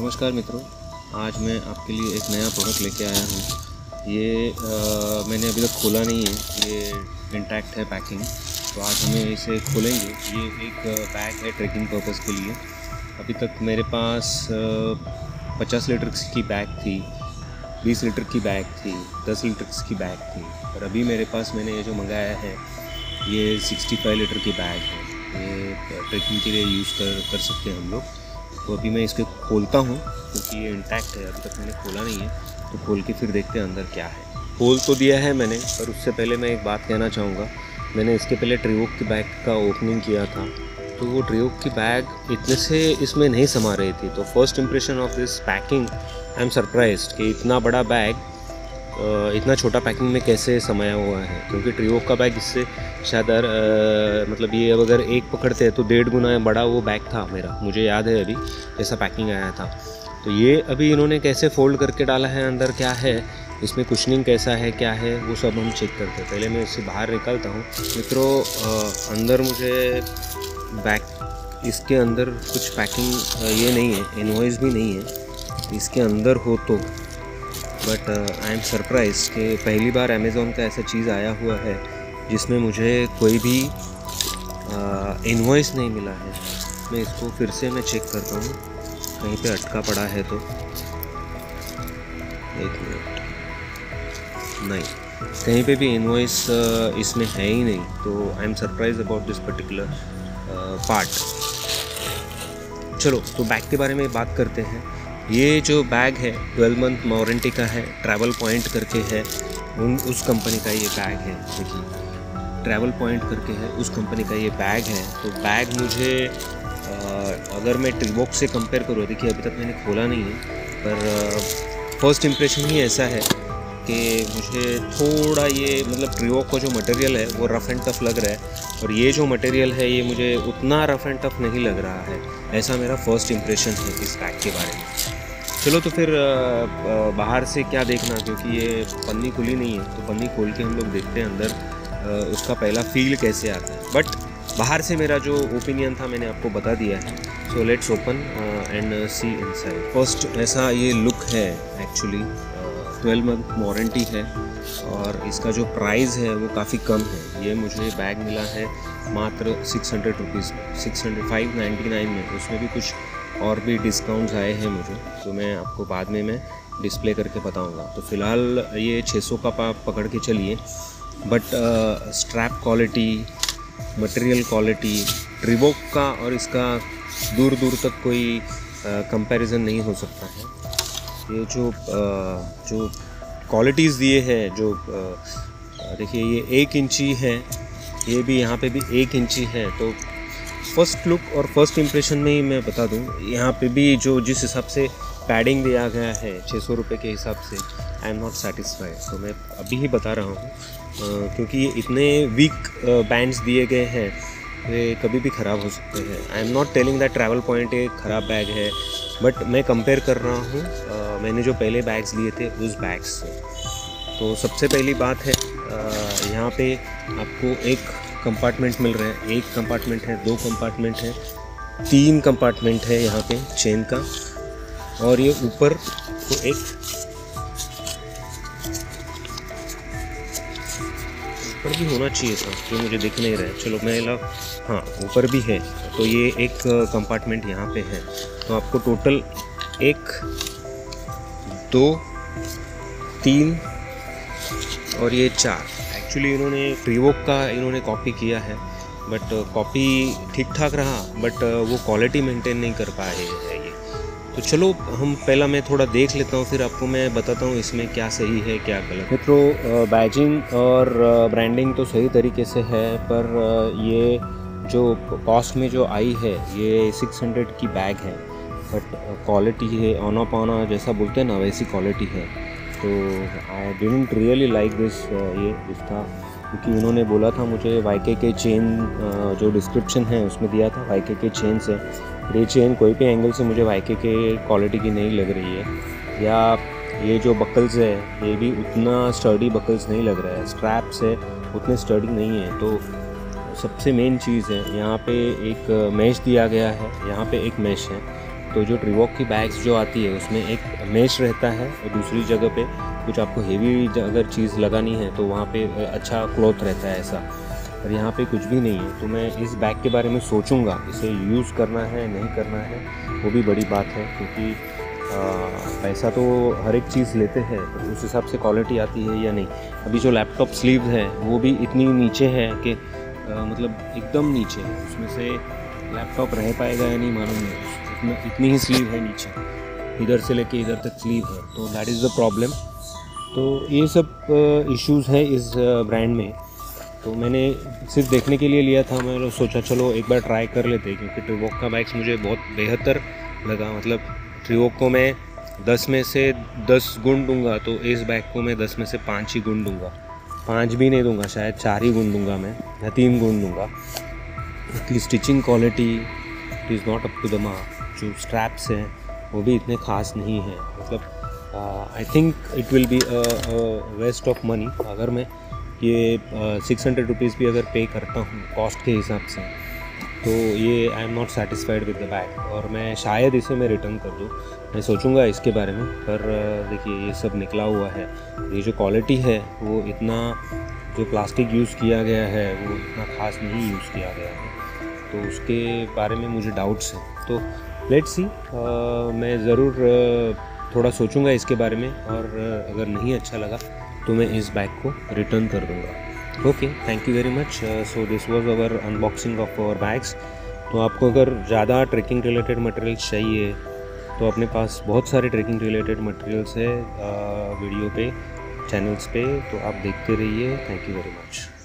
नमस्कार मित्रों, आज मैं आपके लिए एक नया प्रोडक्ट लेके आया हूँ। ये मैंने अभी तक खोला नहीं है, ये इंटैक्ट है पैकिंग। तो आज हमें इसे खोलेंगे। ये एक बैग है ट्रैकिंग पर्पज़ के लिए। अभी तक मेरे पास 50 लीटर की बैग थी, 20 लीटर की बैग थी, 10 लीटर की बैग थी। और अभी मेरे पास मैंने ये जो मंगाया है ये 65 लीटर की बैग है। ये ट्रैकिंग के लिए यूज़ कर सकते हैं हम लोग। तो अभी मैं इसको खोलता हूँ क्योंकि ये इंटैक्ट है, अभी तक मैंने खोला नहीं है। तो खोल के फिर देखते हैं अंदर क्या है। खोल तो दिया है मैंने, पर उससे पहले मैं एक बात कहना चाहूँगा। मैंने इसके पहले ट्रिवोक की बैग का ओपनिंग किया था, तो वो ट्रिवोक की बैग इतने से इसमें नहीं समा रही थी। तो first impression of this packing, I am surprised कि इतना बड़ा बैग इतना छोटा पैकिंग में कैसे समाया हुआ है। क्योंकि ट्रिवोक का बैग इससे शायद मतलब ये अगर एक पकड़ते हैं तो 1.5 गुना बड़ा वो बैग था मेरा। मुझे याद है अभी जैसा पैकिंग आया था। तो ये अभी इन्होंने कैसे फोल्ड करके डाला है, अंदर क्या है, इसमें कुशनिंग कैसा है, क्या है, वो सब हम चेक करते हैं। पहले मैं इससे बाहर निकलता हूँ। मित्रों, अंदर मुझे बैग, इसके अंदर कुछ पैकिंग ये नहीं है, इनवॉइस भी नहीं है इसके अंदर हो तो। बट आई एम सरप्राइज कि पहली बार अमेज़ॉन का ऐसा चीज़ आया हुआ है जिसमें मुझे कोई भी इनवॉइस नहीं मिला है। मैं इसको फिर से मैं चेक करता हूँ, कहीं पे अटका पड़ा है तो। एक मिनट, नहीं, कहीं पे भी इनवॉइस इसमें है ही नहीं। तो I am surprise about this particular part. चलो, तो बैग के बारे में बात करते हैं। ये जो बैग है 12 मंथ वारंटी का है, ट्रैवल पॉइंट करके है, उस कंपनी का ये बैग है। देखिए, ट्रैवल पॉइंट करके है, उस कंपनी का ये बैग है। तो बैग मुझे अगर मैं ट्रिवोक से कंपेयर करूँ, देखिए अभी तक मैंने खोला नहीं है, पर फर्स्ट इम्प्रेशन ही ऐसा है कि मुझे थोड़ा ये मतलब ट्रिवोक का जो मटेरियल है वो रफ़ एंड टफ़ लग रहा है, और ये जो मटेरियल है ये मुझे उतना रफ़ एंड टफ़ नहीं लग रहा है। ऐसा मेरा फर्स्ट इम्प्रेशन है इस बैग के बारे में। चलो, तो फिर बाहर से क्या देखना, क्योंकि ये पन्नी खुली नहीं है, तो पन्नी खोल के हम लोग देखते हैं अंदर उसका पहला फील कैसे आता है। बट बाहर से मेरा जो ओपिनियन था मैंने आपको बता दिया है। So let's open and see inside. First ऐसा ये लुक है। एक्चुअली 12 मंथ वारंटी है और इसका जो प्राइस है वो काफ़ी कम है। ये मुझे बैग मिला है मात्र 600 रुपीज़ में, 599 में। उसमें भी कुछ और भी डिस्काउंट्स आए हैं मुझे, तो मैं आपको बाद में मैं डिस्प्ले करके बताऊंगा। तो फ़िलहाल ये 600 का पकड़ के चलिए। But strap quality, material quality, ट्रिवोक का और इसका दूर दूर तक कोई कंपैरिजन नहीं हो सकता है। ये जो क्वालिटीज़ दिए हैं, जो देखिए ये 1 इंची है, ये भी यहाँ पे भी 1 इंची है। तो फर्स्ट लुक और फर्स्ट इम्प्रेशन में ही मैं बता दूँ, यहाँ पे भी जो जिस हिसाब से पैडिंग दिया गया है 600 रुपये के हिसाब से, आई एम नॉट सेटिस्फाइड। तो मैं अभी ही बता रहा हूँ, क्योंकि ये इतने वीक बैंड्स दिए गए हैं, ये कभी भी ख़राब हो सकते हैं। I am not telling that travel point एक ख़राब बैग है, बट मैं कंपेयर कर रहा हूँ मैंने जो पहले बैग्स लिए थे उस बैग्स से। तो सबसे पहली बात है, यहाँ पे आपको एक कंपार्टमेंट मिल रहा है। 1 कंपार्टमेंट है, 2 कंपार्टमेंट है, 3 कंपार्टमेंट है यहाँ पे चेन का। और ये ऊपर को एक ऊपर भी होना चाहिए था, जो मुझे दिख नहीं रहा है। चलो मैं हाँ, ऊपर भी है। तो ये एक कंपार्टमेंट यहाँ पे है। तो आपको टोटल 1, 2, 3 और ये 4। एक्चुअली इन्होंने ट्रिवोक का कॉपी किया है, बट कॉपी ठीक ठाक रहा, बट वो क्वालिटी मेंटेन नहीं कर पाए है ये। तो चलो, मैं थोड़ा देख लेता हूँ, फिर आपको मैं बताता हूँ इसमें क्या सही है क्या गलत। मित्रों, बैजिंग और ब्रांडिंग तो सही तरीके से है, पर ये जो कॉस्ट में जो आई है ये 600 की बैग है, बट क्वालिटी है ऑना पाना जैसा बोलते हैं ना, वैसी क्वालिटी है। तो I didn't really like this ये इसका, क्योंकि उन्होंने बोला था मुझे YKK चेन, जो डिस्क्रिप्शन है उसमें दिया था YKK चेन से। ये चेन कोई भी एंगल से मुझे YKK क्वालिटी की नहीं लग रही है। या ये जो बकल्स है ये भी उतना स्टर्डी बकल्स नहीं लग रहा है, स्ट्रैप्स है उतने स्टर्डी नहीं है। तो सबसे मेन चीज़ है, यहाँ पे एक मैश दिया गया है, यहाँ पे एक मैश है, तो जो ट्रिवॉक की बैग्स जो आती है उसमें एक मेश रहता है और दूसरी जगह पे कुछ आपको हेवी अगर चीज़ लगानी है तो वहाँ पे अच्छा क्लॉथ रहता है ऐसा, और यहाँ पे कुछ भी नहीं है। तो मैं इस बैग के बारे में सोचूंगा, इसे यूज़ करना है नहीं करना है वो भी बड़ी बात है, क्योंकि पैसा तो हर एक चीज़ लेते हैं तो उस हिसाब से क्वालिटी आती है या नहीं। अभी जो लैपटॉप स्लीव है वो भी इतनी नीचे है कि मतलब एकदम नीचे है, उसमें से लैपटॉप रह पाएगा या नहीं मालूम नहीं, उसमें इतनी ही स्लीव है नीचे, इधर से लेके इधर तक स्लीव है, तो दैट इज़ द प्रॉब्लम। तो ये सब इश्यूज़ है इस ब्रांड में। तो मैंने सिर्फ देखने के लिए लिया था, मैंने सोचा चलो एक बार ट्राई कर लेते, क्योंकि ट्रिवॉक का बाइक्स मुझे बहुत बेहतर लगा। मतलब ट्रिवॉक को मैं 10 में से 10 गुण दूंगा तो इस बैग को मैं 10 में से 5 ही गुण दूंगा, 5 भी नहीं दूंगा, शायद 4 ही गुण दूंगा मैं, या 3 गुण दूंगा। इसकी stitching quality it is not up to the mark. जो स्ट्रैप्स हैं वो भी इतने ख़ास नहीं हैं। मतलब I think it will be waste of money अगर मैं ये 600 रुपीज़ भी अगर पे करता हूँ कॉस्ट के हिसाब से, तो ये I am not satisfied with the bag, और मैं शायद इसे मैं रिटर्न कर दूँ। मैं सोचूंगा इसके बारे में, पर देखिए ये सब निकला हुआ है। ये जो क्वालिटी है वो इतना, जो प्लास्टिक यूज़ किया गया है वो इतना ख़ास नहीं यूज़ किया गया है, तो उसके बारे में मुझे डाउट्स हैं। तो लेट्स सी, मैं ज़रूर थोड़ा सोचूंगा इसके बारे में, और अगर नहीं अच्छा लगा तो मैं इस बैग को रिटर्न कर दूंगा। Okay, thank you very much. So this was our unboxing of our bags. तो आपको अगर ज़्यादा ट्रैकिंग रिलेटेड मटेरियल्स चाहिए तो अपने पास बहुत सारे ट्रैकिंग रिलेटेड मटेरियल्स है वीडियो पे, चैनल्स पे, तो आप देखते रहिए। Thank you very much.